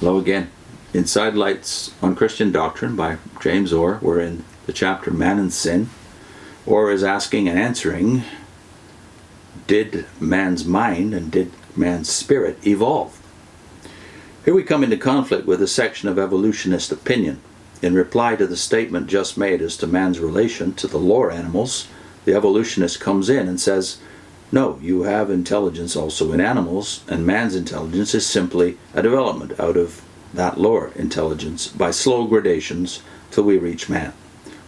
Hello again. In Sidelights on Christian Doctrine by James Orr, we're in the chapter Man and Sin. Orr is asking and answering, did man's mind and did man's spirit evolve? Here we come into conflict with a section of evolutionist opinion. In reply to the statement just made as to man's relation to the lower animals, the evolutionist comes in and says, no, you have intelligence also in animals, and man's intelligence is simply a development out of that lower intelligence by slow gradations till we reach man,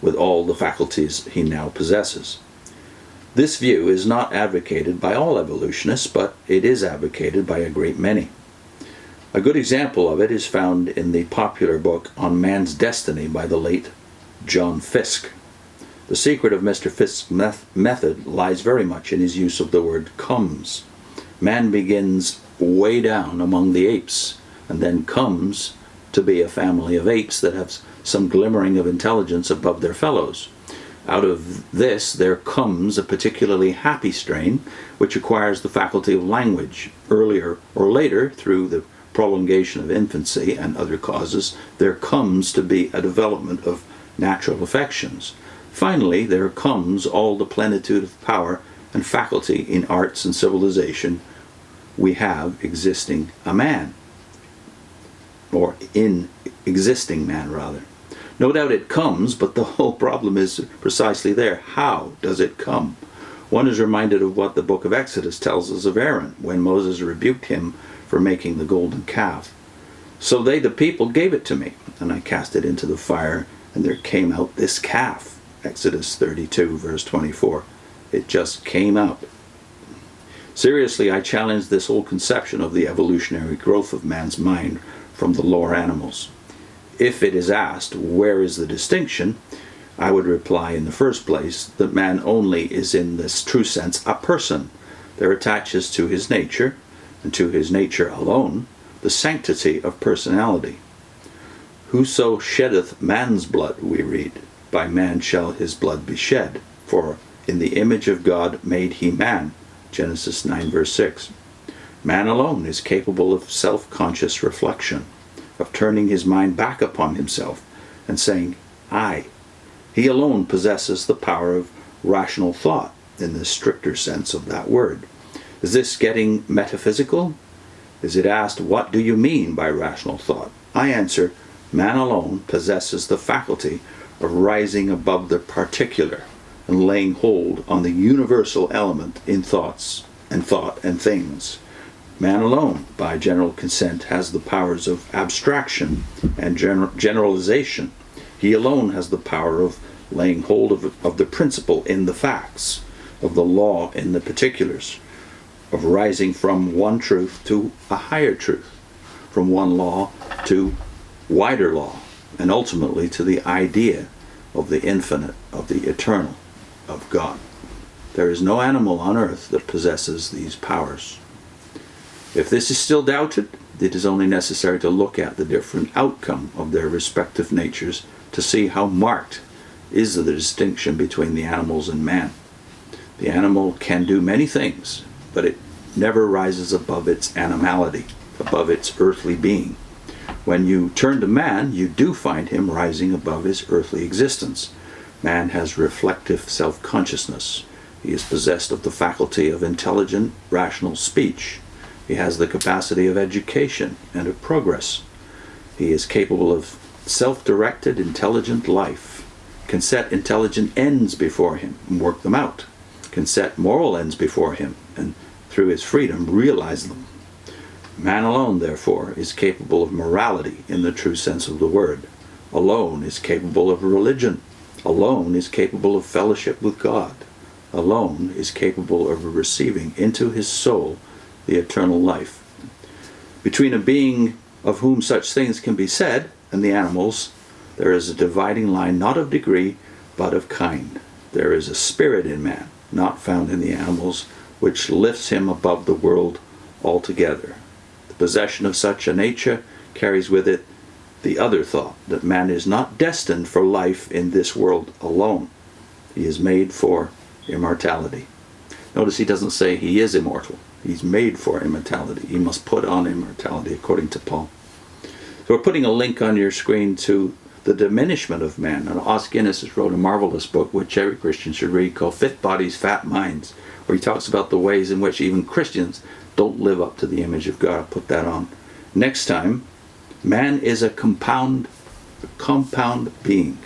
with all the faculties he now possesses. This view is not advocated by all evolutionists, but it is advocated by a great many. A good example of it is found in the popular book On Man's Destiny by the late John Fiske. The secret of Mr. Fiske's method lies very much in his use of the word comes. Man begins way down among the apes, and then comes to be a family of apes that have some glimmering of intelligence above their fellows. Out of this there comes a particularly happy strain, which acquires the faculty of language. Earlier or later, through the prolongation of infancy and other causes, there comes to be a development of natural affections. Finally, there comes all the plenitude of power and faculty in arts and civilization we have existing a man, or in existing man rather. No doubt it comes, but the whole problem is precisely there. How does it come? One is reminded of what the book of Exodus tells us of Aaron, when Moses rebuked him for making the golden calf. So they, the people, gave it to me, and I cast it into the fire, and there came out this calf. Exodus 32, verse 24. It just came out. Seriously, I challenge this whole conception of the evolutionary growth of man's mind from the lower animals. If it is asked, where is the distinction? I would reply in the first place that man only is in this true sense a person. There attaches to his nature, and to his nature alone, the sanctity of personality. Whoso sheddeth man's blood, we read, by man shall his blood be shed. For in the image of God made he man. Genesis 9 verse 6. Man alone is capable of self-conscious reflection, of turning his mind back upon himself and saying, I. He alone possesses the power of rational thought in the stricter sense of that word. Is this getting metaphysical? Is it asked, what do you mean by rational thought? I answer, man alone possesses the faculty of rising above the particular and laying hold on the universal element in thoughts and thought and things. Man alone, by general consent, has the powers of abstraction and generalization. He alone has the power of laying hold of the principle in the facts, of the law in the particulars, of rising from one truth to a higher truth, from one law to wider law, and ultimately to the idea of the infinite, of the eternal, of God. There is no animal on earth that possesses these powers. If this is still doubted, it is only necessary to look at the different outcome of their respective natures to see how marked is the distinction between the animals and man. The animal can do many things, but it never rises above its animality, above its earthly being. When you turn to man, you do find him rising above his earthly existence. Man has reflective self-consciousness. He is possessed of the faculty of intelligent, rational speech. He has the capacity of education and of progress. He is capable of self-directed, intelligent life, can set intelligent ends before him and work them out, can set moral ends before him and through his freedom realize them. Man alone, therefore, is capable of morality in the true sense of the word. Alone is capable of religion. Alone is capable of fellowship with God. Alone is capable of receiving into his soul the eternal life. Between a being of whom such things can be said and the animals, there is a dividing line not of degree, but of kind. There is a spirit in man, not found in the animals, which lifts him above the world altogether. The possession of such a nature carries with it the other thought, that man is not destined for life in this world alone. He is made for immortality. Notice he doesn't say he is immortal. He's made for immortality. He must put on immortality, according to Paul. So we're putting a link on your screen to The Diminishment of Man. And Os Guinness has wrote a marvelous book which every Christian should read called Fit Bodies, Fat Minds, where he talks about the ways in which even Christians don't live up to the image of God. I'll put that on next time. Man is a compound being.